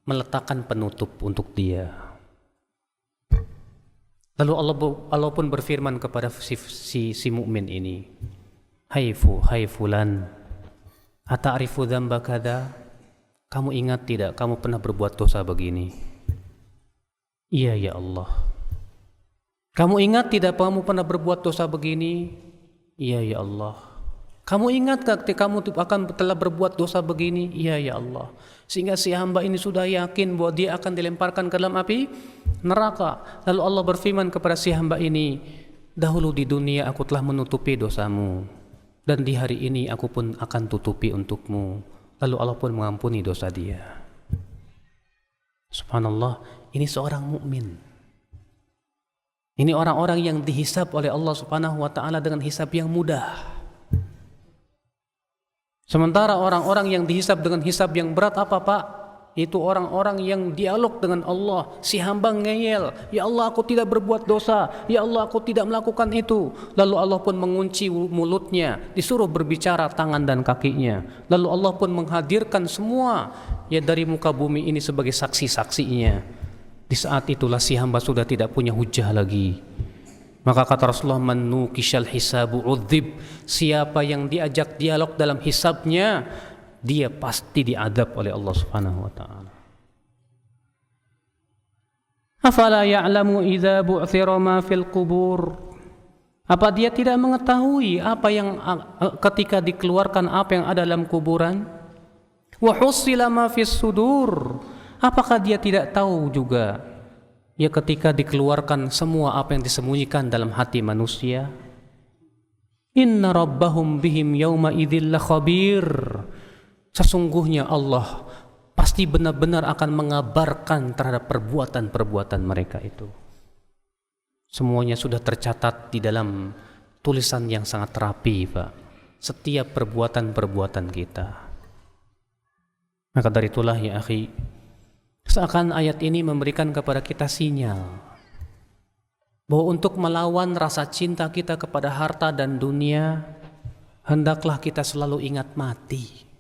meletakkan penutup untuk dia. Lalu Allah pun berfirman kepada si mukmin ini, hai fulan, ata'rifu dzamba kadza? Kamu ingat tidak kamu pernah berbuat dosa begini? Iya ya Allah. Kamu ingat tidak kamu pernah berbuat dosa begini? Iya ya Allah. Kamu ingat ketika kamu akan telah berbuat dosa begini? Iya ya Allah. Sehingga si hamba ini sudah yakin bahwa dia akan dilemparkan ke dalam api neraka. Lalu Allah berfirman kepada si hamba ini, dahulu di dunia aku telah menutupi dosamu, dan di hari ini aku pun akan tutupi untukmu. Lalu Allah pun mengampuni dosa dia. Subhanallah, ini seorang mukmin. Ini orang-orang yang dihisab oleh Allah Subhanahu wa taala dengan hisab yang mudah. Sementara orang-orang yang dihisab dengan hisab yang berat apa Pak? Itu orang-orang yang dialog dengan Allah. Si hamba ngeyel, ya Allah aku tidak berbuat dosa, ya Allah aku tidak melakukan itu. Lalu Allah pun mengunci mulutnya, disuruh berbicara tangan dan kakinya. Lalu Allah pun menghadirkan semua ya dari muka bumi ini sebagai saksi-saksinya. Di saat itulah si hamba sudah tidak punya hujah lagi. Maka kata Rasulullah, man nukishal hisabu udzib, siapa yang diajak dialog dalam hisabnya, dia pasti diadab oleh Allah Subhanahu wa taala. Afala ya'lamu idza bu'thira ma fil qubur? Apa dia tidak mengetahui apa yang ketika dikeluarkan apa yang ada dalam kuburan? Wa husila ma fis sudur? Apakah dia tidak tahu juga ya ketika dikeluarkan semua apa yang disembunyikan dalam hati manusia? Inna rabbahum bihim yawma idzil khabir. Sesungguhnya Allah pasti benar-benar akan mengabarkan terhadap perbuatan-perbuatan mereka itu. Semuanya sudah tercatat di dalam tulisan yang sangat rapi, Pak. Setiap perbuatan-perbuatan kita. Maka dari itulah ya akhi, seakan ayat ini memberikan kepada kita sinyal bahwa untuk melawan rasa cinta kita kepada harta dan dunia, hendaklah kita selalu ingat mati.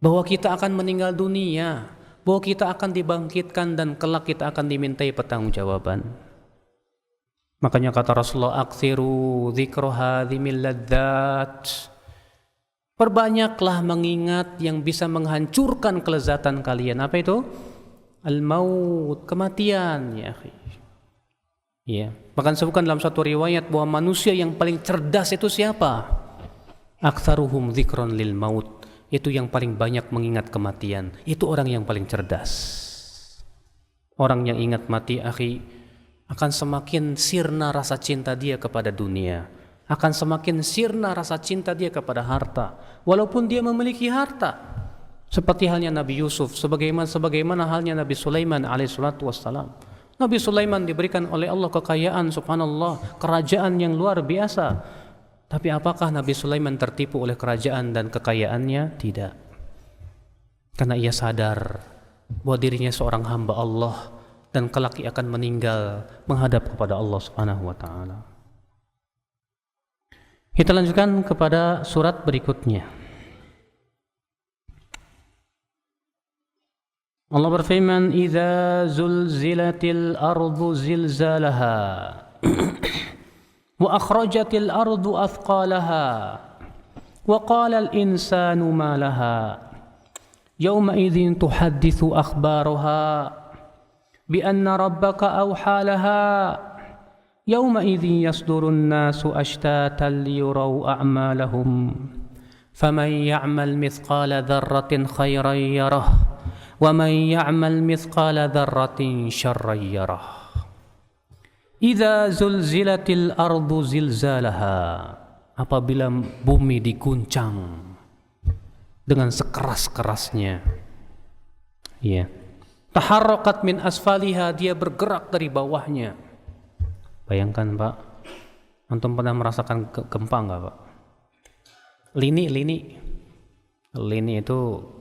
Bahwa kita akan meninggal dunia, bahwa kita akan dibangkitkan dan kelak kita akan dimintai pertanggungjawaban. Makanya kata Rasulullah, aktsiru dzikra hadzimil ladzat. Perbanyaklah mengingat yang bisa menghancurkan kelezatan kalian. Apa itu? Al-maut, kematian, ya akhi. Ya, bahkan sebutkan dalam satu riwayat bahwa manusia yang paling cerdas itu siapa? Aktsaruhum dzikran lil maut. Itu yang paling banyak mengingat kematian. Itu orang yang paling cerdas. Orang yang ingat mati, akhi, akan semakin sirna rasa cinta dia kepada dunia. Akan semakin sirna rasa cinta dia kepada harta. Walaupun dia memiliki harta. Seperti halnya Nabi Yusuf, sebagaimana halnya Nabi Sulaiman alaihissalatu wassalam. Nabi Sulaiman diberikan oleh Allah kekayaan, subhanallah, kerajaan yang luar biasa. Tapi apakah Nabi Sulaiman tertipu oleh kerajaan dan kekayaannya? Tidak. Karena ia sadar bahwa dirinya seorang hamba Allah dan kelak ia akan meninggal menghadap kepada Allah Subhanahu wa taala. Kita lanjutkan kepada surat berikutnya. Allah berfirman, "Idza zulzilatil ardu zilzalaha." وأخرجت الأرض أثقالها وقال الإنسان ما لها يومئذ تحدث أخبارها بأن ربك أوحى لها يومئذ يصدر الناس أشتاتا ليروا أعمالهم فمن يعمل مثقال ذرة خيرا يره ومن يعمل مثقال ذرة شرا يره. Idza zulzilatil ardu zilzalaha, apabila bumi diguncang dengan sekeras-kerasnya. Ya. Taharrakat min asfaliha, dia bergerak dari bawahnya. Bayangkan, Pak, antum pernah merasakan gempa enggak, Pak? Lini itu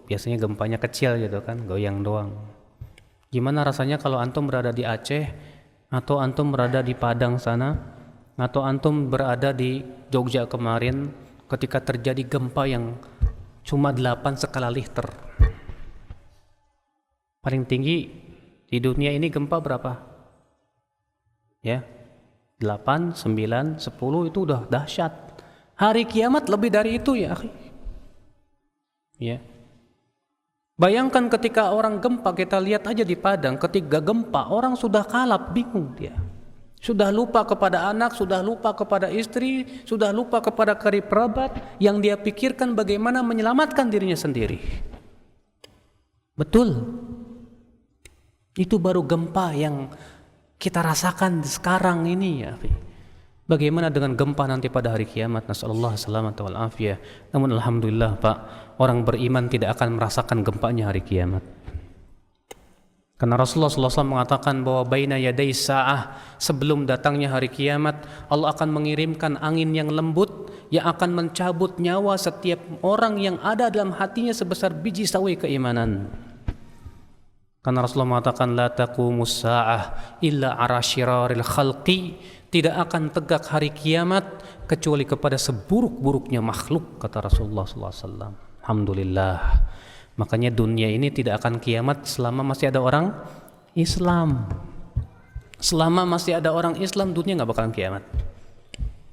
biasanya gempanya kecil gitu kan, goyang doang. Gimana rasanya kalau antum berada di Aceh, atau antum berada di Padang sana, atau antum berada di Jogja kemarin ketika terjadi gempa yang cuma 8 skala Richter. Paling tinggi di dunia ini gempa berapa? Ya, 8, 9, 10 itu udah dahsyat. Hari kiamat lebih dari itu ya akhi. Ya. Bayangkan ketika orang gempa, kita lihat aja di Padang, ketika gempa orang sudah kalap, bingung dia. Sudah lupa kepada anak, sudah lupa kepada istri, sudah lupa kepada karib kerabat, yang dia pikirkan bagaimana menyelamatkan dirinya sendiri. Betul. Itu baru gempa yang kita rasakan sekarang ini ya. Bagaimana dengan gempa nanti pada hari kiamat? Nasallallahu salamata wal afiyah. Namun alhamdulillah, Pak, orang beriman tidak akan merasakan gempanya hari kiamat. Karena Rasulullah SAW mengatakan bahwa baina yaday sa'ah, sebelum datangnya hari kiamat, Allah akan mengirimkan angin yang lembut yang akan mencabut nyawa setiap orang yang ada dalam hatinya sebesar biji sawi keimanan. Karena Rasulullah mengatakan la taqumus sa'ah illa ala syiraril khalqi, tidak akan tegak hari kiamat kecuali kepada seburuk-buruknya makhluk, kata Rasulullah SAW. Alhamdulillah. Makanya dunia ini tidak akan kiamat selama masih ada orang Islam. Selama masih ada orang Islam, dunia nggak bakalan kiamat.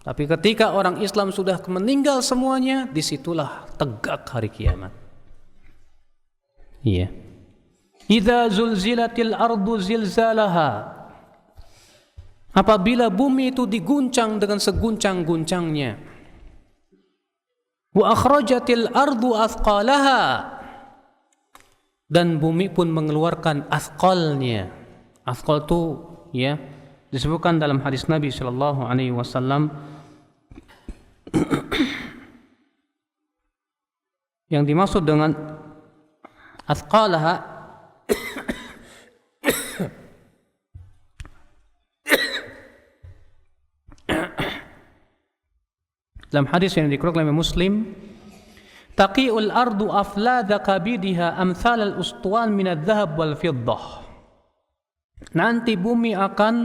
Tapi ketika orang Islam sudah meninggal semuanya, disitulah tegak hari kiamat. Iya. Idza zulzilatil ardu zilzalaha, apabila bumi itu diguncang dengan seguncang-guncangnya. Wa akhrajatil ardu athqalaha, dan bumi pun mengeluarkan athqalnya. Athqal itu ya disebutkan dalam hadis Nabi sallallahu alaihi wasallam yang dimaksud dengan athqalaha Dalam hadis yang dikeluarkan oleh Muslim, taqi'ul ardu aflada kabidiha amthal al-ustuwan min adh-dhahab wal fiddah. Nanti bumi akan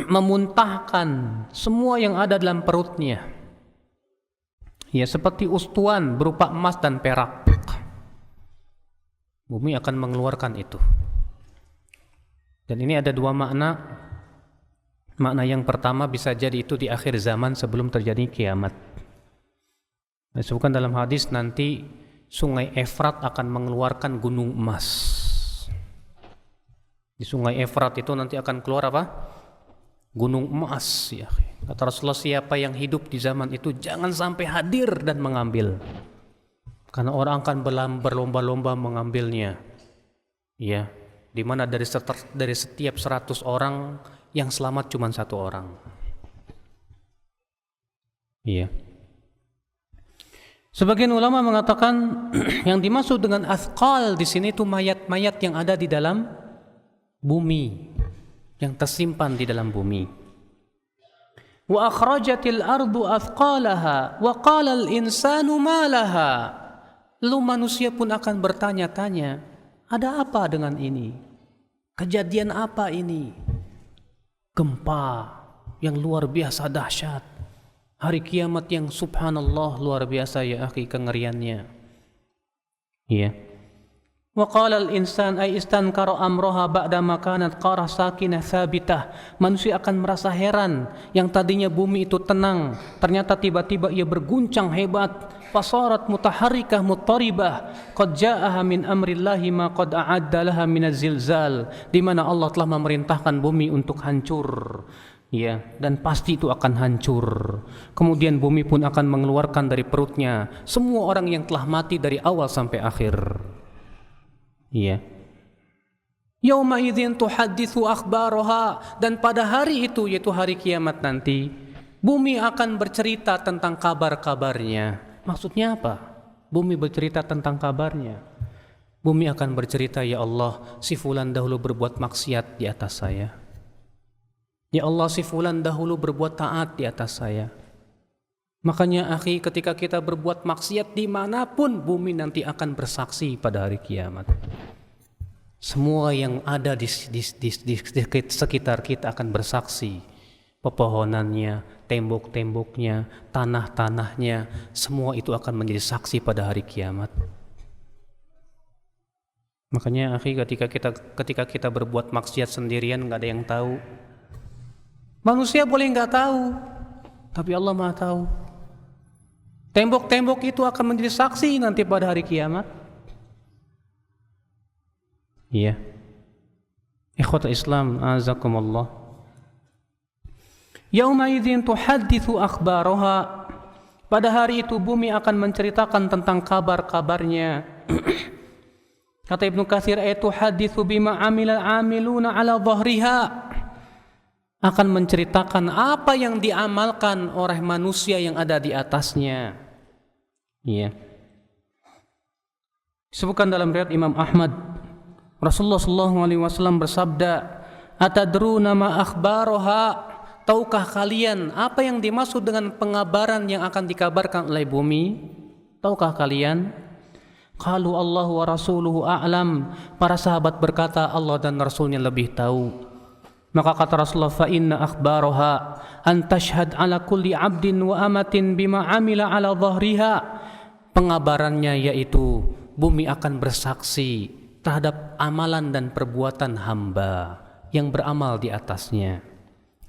memuntahkan semua yang ada dalam perutnya. Seperti ustuan berupa emas dan perak. Bumi akan mengeluarkan itu. Dan ini ada dua makna. Makna yang pertama bisa jadi itu di akhir zaman sebelum terjadi kiamat. Disebutkan dalam hadis nanti sungai Efrat akan mengeluarkan gunung emas. Di sungai Efrat itu nanti akan keluar apa? Gunung emas. Kata Rasulullah, siapa yang hidup di zaman itu jangan sampai hadir dan mengambil. Karena orang akan berlomba-lomba mengambilnya. Di mana dari setiap 100 orang yang selamat cuma 1 orang. Sebagian ulama mengatakan yang dimaksud dengan athqal di sini itu mayat-mayat yang ada di dalam bumi, yang tersimpan di dalam bumi. Wa akhrajatil ardu athqalaha wa qala al-insanu ma laha. Lalu manusia pun akan bertanya-tanya, ada apa dengan ini? Kejadian apa ini? Gempa yang luar biasa dahsyat, hari kiamat yang subhanallah luar biasa ya akhi kengeriannya. Wa qala al-insan ay istankara amraha ba'da ma kanat qarah sakinah thabitah. Manusia akan merasa heran, yang tadinya bumi itu tenang ternyata tiba-tiba ia berguncang hebat. Fasarat mutaharrikah muttaribah qad ja'aha min amrillahi ma qad a'adda laha min az-zilzal, di mana Allah telah memerintahkan bumi untuk hancur. Dan pasti itu akan hancur. Kemudian bumi pun akan mengeluarkan dari perutnya semua orang yang telah mati dari awal sampai akhir. Yauma idzin tuhadditsu akhbaraha, dan pada hari itu yaitu hari kiamat nanti bumi akan bercerita tentang kabar-kabarnya. Maksudnya apa? Bumi bercerita tentang kabarnya. Bumi akan bercerita, ya Allah, si fulan dahulu berbuat maksiat di atas saya. Ya Allah, si fulan dahulu berbuat taat di atas saya. Makanya akhi, ketika kita berbuat maksiat dimanapun, bumi nanti akan bersaksi pada hari kiamat. Semua yang ada di sekitar kita akan bersaksi. Pepohonannya, tembok-temboknya, tanah-tanahnya, semua itu akan menjadi saksi pada hari kiamat. Makanya akhi, ketika kita berbuat maksiat sendirian nggak ada yang tahu. Manusia boleh nggak tahu, tapi Allah Maha tahu. Tembok-tembok itu akan menjadi saksi nanti pada hari kiamat. Ikhwatul Islam, azakumullah. Yauma idzin tuhadditsu akhbaraha. Pada hari itu bumi akan menceritakan tentang kabar-kabarnya. Kata Ibnu Katsir, tuhadditsu bima amila amiluna ala dhahriha. Akan menceritakan apa yang diamalkan oleh manusia yang ada di atasnya. Disebutkan dalam riwayat Imam Ahmad, Rasulullah SAW bersabda, atadruna ma akhbaraha. Tahukah kalian apa yang dimaksud dengan pengabaran yang akan dikabarkan oleh bumi? Tahukah kalian? Qalu Allah wa rasuluhu a'lam. Para sahabat berkata, Allah dan Rasulnya lebih tahu. Maka kata Rasulullah, fa inna akhbaraha an tashhad ala kulli abdin wa amatin bima amila ala dhahriha. Pengabarannya yaitu bumi akan bersaksi terhadap amalan dan perbuatan hamba yang beramal di atasnya.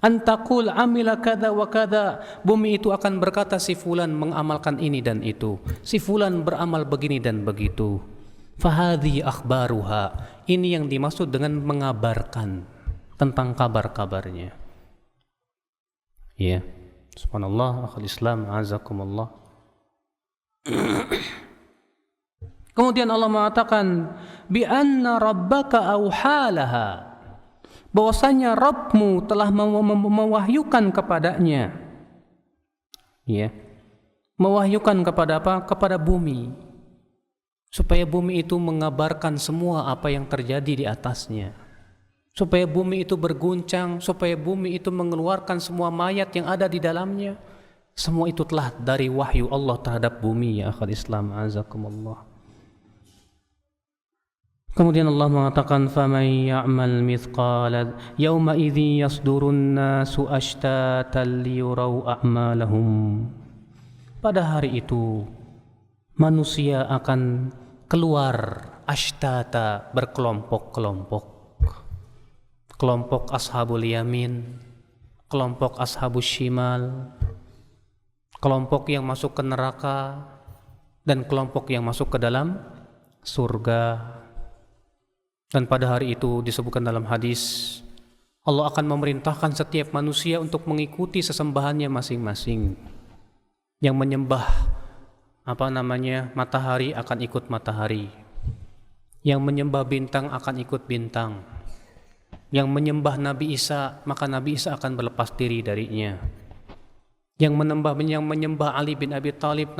Antakul amila kada wa kada. Bumi itu akan berkata, si fulan mengamalkan ini dan itu, si fulan beramal begini dan begitu. Fahadhi akhbaruha. Ini yang dimaksud dengan mengabarkan tentang kabar-kabarnya. Subhanallah, akhul Islam, azakumullah. Kemudian Allah mengatakan, bi anna rabbaka auhalaha. Bahwasanya Rabbmu telah mewahyukan kepadanya. Mewahyukan kepada apa? Kepada bumi. Supaya bumi itu mengabarkan semua apa yang terjadi di atasnya. Supaya bumi itu berguncang, supaya bumi itu mengeluarkan semua mayat yang ada di dalamnya. Semua itu telah dari wahyu Allah terhadap bumi, ya akhal Islam, azakumullah. Kemudian Allah mengatakan, faman ya'mal mithqala yauma idzi yasdurun nasu ashtatan liyurau a'malahum. Pada hari itu manusia akan keluar ashtata, berkelompok-kelompok. Kelompok ashabul yamin, kelompok ashabus shimal, kelompok yang masuk ke neraka, dan kelompok yang masuk ke dalam surga. Dan pada hari itu disebutkan dalam hadis, Allah akan memerintahkan setiap manusia untuk mengikuti sesembahannya masing-masing. Yang menyembah matahari akan ikut matahari. Yang menyembah bintang akan ikut bintang. Yang menyembah Nabi Isa, maka Nabi Isa akan berlepas diri darinya. Yang menyembah Ali bin Abi Thalib,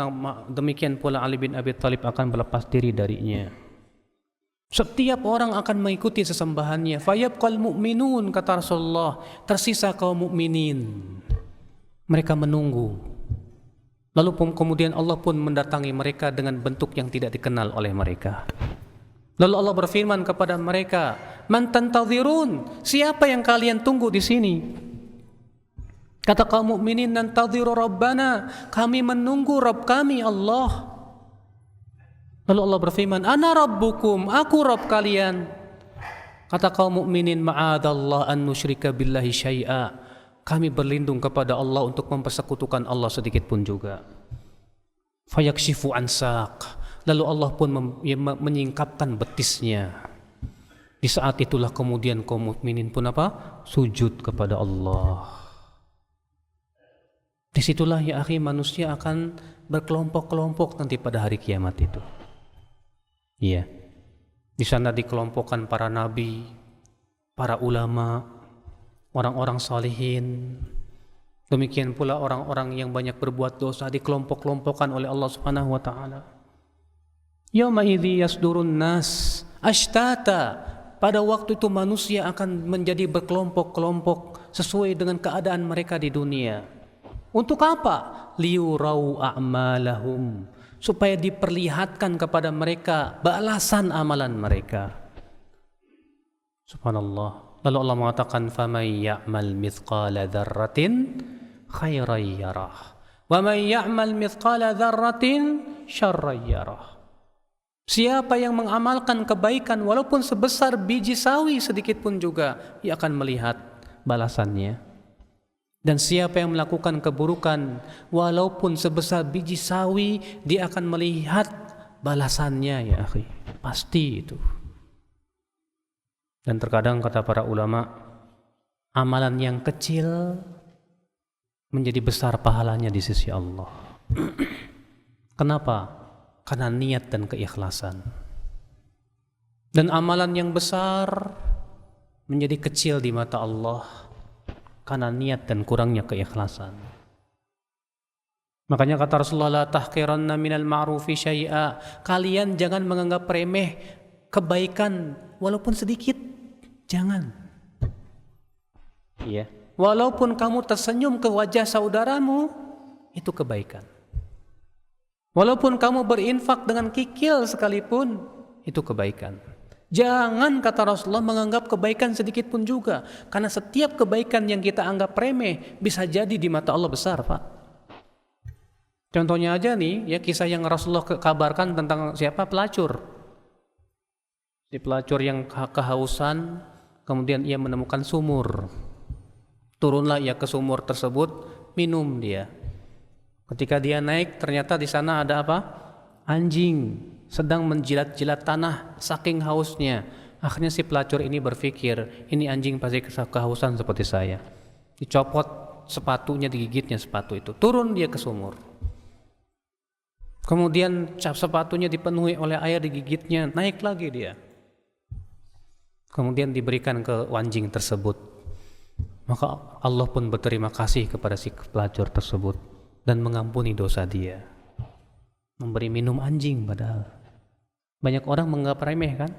demikian pula Ali bin Abi Thalib akan berlepas diri darinya. Setiap orang akan mengikuti sesembahannya. Fayabqal mu'minun, kata Rasulullah, tersisa kaum mukminin. Mereka menunggu. Lalu kemudian Allah pun mendatangi mereka dengan bentuk yang tidak dikenal oleh mereka. Lalu Allah berfirman kepada mereka, man tantadhirun, siapa yang kalian tunggu di sini? Kata kaum mukminin, nantadhiru rabbana, kami menunggu Rabb kami Allah. Lalu Allah berfirman, ana rabbukum, aku Rabb kalian. Kata kaum mukminin, ma'adallah an nusyrika billahi syai'a, kami berlindung kepada Allah untuk mempersekutukan Allah sedikit pun juga. Fayakshifu ansaq, lalu Allah pun menyingkapkan betisnya. Di saat itulah kemudian kaum mukminin pun sujud kepada Allah. Disitulah ya akhi, manusia akan berkelompok-kelompok nanti pada hari kiamat itu. Iya, di sana dikelompokkan para nabi, para ulama, orang-orang salihin. Demikian pula orang-orang yang banyak berbuat dosa dikelompok-kelompokkan oleh Allah Subhanahu wa taala. Yauma idzi yasdurun nas ashtata. Pada waktu itu manusia akan menjadi berkelompok-kelompok sesuai dengan keadaan mereka di dunia. Untuk apa? Liyurau a'malahum, supaya diperlihatkan kepada mereka balasan amalan mereka. Subhanallah. Lalu Allah mengatakan, faman ya'mal mithqala dzarratin khairan yarah wa man ya'mal mithqala dzarratin syarran yarah. Siapa yang mengamalkan kebaikan walaupun sebesar biji sawi sedikit pun juga, ia akan melihat balasannya. Dan siapa yang melakukan keburukan walaupun sebesar biji sawi, dia akan melihat balasannya, ya akhi. Pasti itu. Dan terkadang kata para ulama, amalan yang kecil menjadi besar pahalanya di sisi Allah. Kenapa? Karena niat dan keikhlasan. Dan amalan yang besar menjadi kecil di mata Allah karena niat dan kurangnya keikhlasan. Makanya kata Rasulullah, la tahqiranna minal ma'rufi syai'a, kalian jangan menganggap remeh kebaikan walaupun sedikit. Jangan. Iya. Walaupun kamu tersenyum ke wajah saudaramu, itu kebaikan. Walaupun kamu berinfak dengan kikil sekalipun, itu kebaikan. Jangan, kata Rasulullah, menganggap kebaikan sedikit pun juga. Karena setiap kebaikan yang kita anggap remeh bisa jadi di mata Allah besar, Pak. Contohnya aja nih, ya kisah yang Rasulullah kabarkan tentang siapa? Pelacur. Si pelacur yang kehausan, kemudian ia menemukan sumur. Turunlah ia ke sumur tersebut, minum dia. Ketika dia naik, ternyata di sana ada apa? Anjing sedang menjilat-jilat tanah saking hausnya. Akhirnya si pelacur ini berpikir, ini anjing pasti kehausan seperti saya. Dicopot sepatunya, digigitnya sepatu itu. Turun dia ke sumur. Kemudian sepatunya dipenuhi oleh air, digigitnya, naik lagi dia. Kemudian diberikan ke anjing tersebut. Maka Allah pun berterima kasih kepada si pelacur tersebut dan mengampuni dosa dia. Memberi minum anjing padahal. Banyak orang menganggap remeh kan?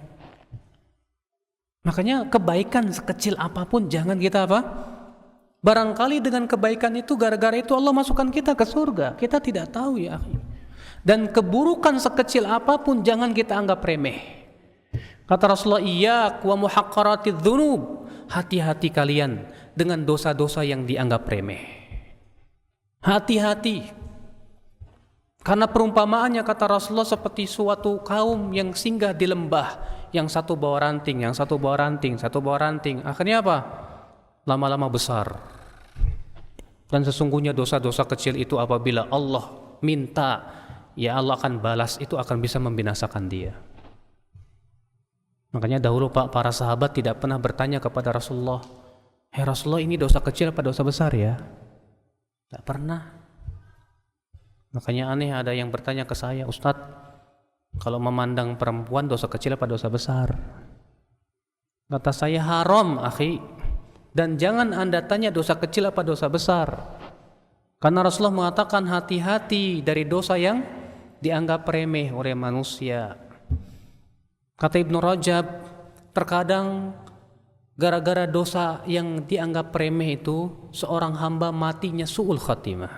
Makanya kebaikan sekecil apapun jangan kita Barangkali dengan kebaikan itu, gara-gara itu Allah masukkan kita ke surga. Kita tidak tahu ya akhi. Dan keburukan sekecil apapun jangan kita anggap remeh. Kata Rasulullah, iyyak wa muhaqqaratidz dzunub. Hati-hati kalian dengan dosa-dosa yang dianggap remeh. Hati-hati. Karena perumpamaannya, kata Rasulullah, seperti suatu kaum yang singgah di lembah, yang satu bawa ranting, yang satu bawa ranting, satu bawa ranting. Akhirnya apa? Lama-lama besar. Dan sesungguhnya dosa-dosa kecil itu apabila Allah minta, ya Allah akan balas, itu akan bisa membinasakan dia. Makanya dahulu para sahabat tidak pernah bertanya kepada Rasulullah, "Hei Rasulullah, ini dosa kecil apa dosa besar ya?" Tidak pernah. Makanya aneh ada yang bertanya ke saya, "Ustadz, kalau memandang perempuan dosa kecil apa dosa besar?" Kata saya, haram akhi. Dan jangan Anda tanya dosa kecil apa dosa besar. Karena Rasulullah mengatakan hati-hati dari dosa yang dianggap remeh oleh manusia. Kata Ibnu Rajab, terkadang gara-gara dosa yang dianggap remeh itu, seorang hamba matinya su'ul khatimah.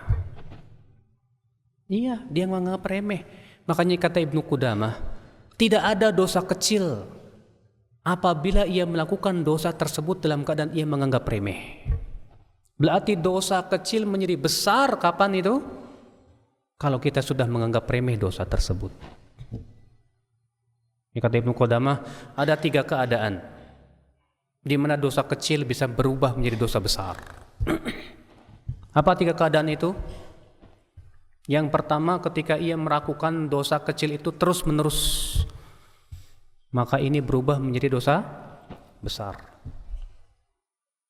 Iya, dia menganggap remeh. Makanya kata Ibnu Qudamah, tidak ada dosa kecil apabila ia melakukan dosa tersebut dalam keadaan ia menganggap remeh. Berarti dosa kecil menjadi besar kapan itu? Kalau kita sudah menganggap remeh dosa tersebut. Ini kata Ibnu Qudamah, ada 3 keadaan di mana dosa kecil bisa berubah menjadi dosa besar. Apa 3 keadaan itu? Yang pertama, ketika ia melakukan dosa kecil itu terus-menerus, maka ini berubah menjadi dosa besar.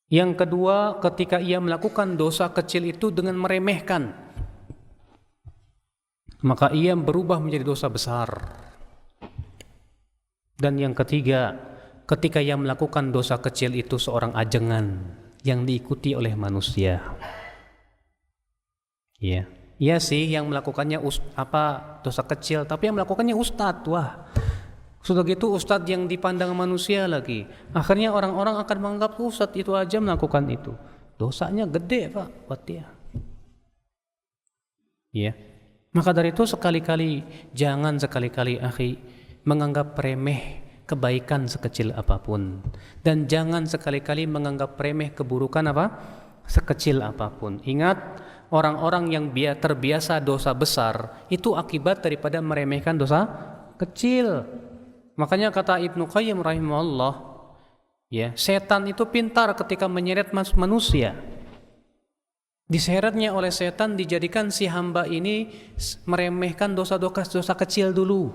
Yang kedua, ketika ia melakukan dosa kecil itu dengan meremehkan, maka ia berubah menjadi dosa besar. Dan yang ketiga, ketika ia melakukan dosa kecil itu seorang ajengan yang diikuti oleh manusia. Iya. Iya sih, yang melakukannya dosa kecil, tapi yang melakukannya ustadz. Wah, sudah gitu ustadz yang dipandang manusia lagi. Akhirnya orang-orang akan menganggap ustadz itu aja melakukan itu. Dosanya gede Pak buat dia. Iya. Maka dari itu jangan sekali-kali akhi menganggap remeh kebaikan sekecil apapun. Dan jangan sekali-kali menganggap remeh keburukan sekecil apapun. Ingat, orang-orang yang terbiasa dosa besar itu akibat daripada meremehkan dosa kecil. Makanya kata Ibnu Qayyim rahimahullah, ya, setan itu pintar ketika menyeret manusia. Diseretnya oleh setan, dijadikan si hamba ini meremehkan dosa kecil dulu.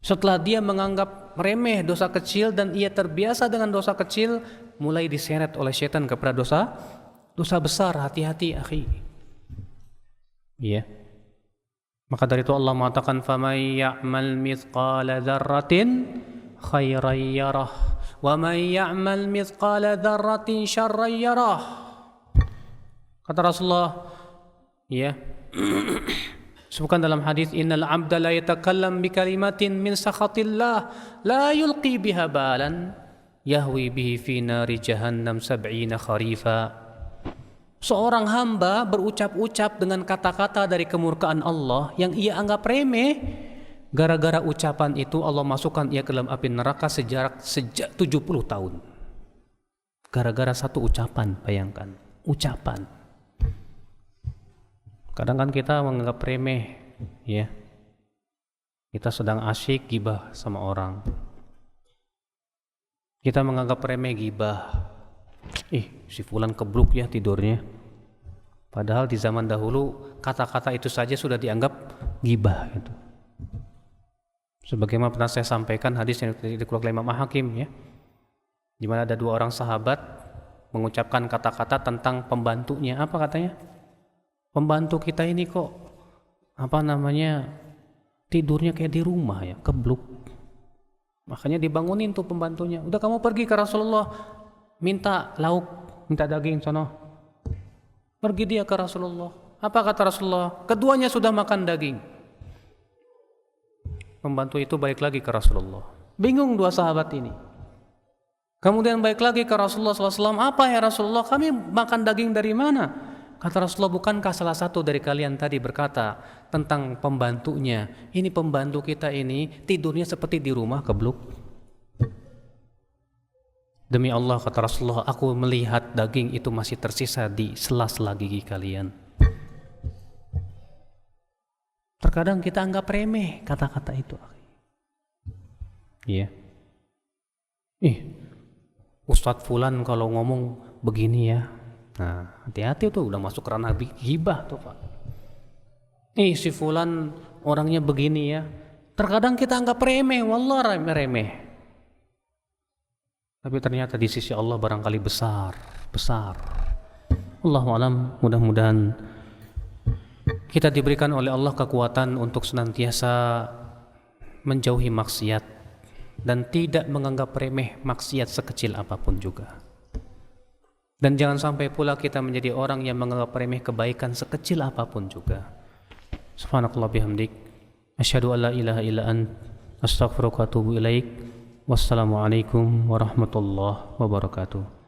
Setelah dia menganggap remeh dosa kecil dan ia terbiasa dengan dosa kecil, mulai diseret oleh setan kepada dosa besar. Hati-hati akhi. Iya. Maka dari itu Allah mengatakan, "Faman ya'mal mithqala dzarratin khairan yarah wa man ya'mal mithqala dzarratin syarran yarah." Kata Rasulullah, ya, sebutkan dalam hadis, "Innal 'abda la yatakallam bi kalimatin min sakhatillah la yulqi biha balan yahwi bihi fi nari jahannam 70 kharifa." Seorang hamba berucap-ucap dengan kata-kata dari kemurkaan Allah yang ia anggap remeh. Gara-gara ucapan itu Allah masukkan ia ke dalam api neraka sejak 70 tahun. Gara-gara satu ucapan, bayangkan. Ucapan. Kadang kan kita menganggap remeh, ya. Kita sedang asyik gibah sama orang. Kita menganggap remeh gibah. Si fulan kebluk ya tidurnya. Padahal di zaman dahulu kata-kata itu saja sudah dianggap gibah itu. Sebagaimana pernah saya sampaikan hadis yang dikeluarkan oleh Imam Hakim, ya, di mana ada 2 orang sahabat mengucapkan kata-kata tentang pembantunya. Apa katanya? Pembantu kita ini kok tidurnya kayak di rumah ya, kebluk. Makanya dibangunin tuh pembantunya. Udah kamu pergi ke Rasulullah, minta lauk, minta daging sono. Pergi dia ke Rasulullah. Apa kata Rasulullah? Keduanya sudah makan daging. Pembantu itu balik lagi ke Rasulullah. Bingung 2 sahabat ini. Kemudian balik lagi ke Rasulullah SAW, apa ya Rasulullah, kami makan daging dari mana? Kata Rasulullah, bukankah salah satu dari kalian tadi berkata tentang pembantunya, ini pembantu kita ini tidurnya seperti di rumah kebluk. Demi Allah, kata Rasulullah, aku melihat daging itu masih tersisa di sela-sela gigi kalian. Terkadang kita anggap remeh kata-kata itu. Iya. Ustadz Fulan kalau ngomong begini ya, nah hati-hati tuh, udah masuk ranah ghibah tuh Pak. Si Fulan orangnya begini ya, terkadang kita anggap remeh, wallah remeh. Tapi ternyata di sisi Allah barangkali besar. Allahu a'lam, mudah-mudahan kita diberikan oleh Allah kekuatan untuk senantiasa menjauhi maksiat dan tidak menganggap remeh maksiat sekecil apapun juga. Dan jangan sampai pula kita menjadi orang yang menganggap remeh kebaikan sekecil apapun juga. Subhanakallah bihamdik, asyhadu an la ilaha illa ant, astaghfiruka wa atubu ilaik. Wassalamualaikum warahmatullahi wabarakatuh.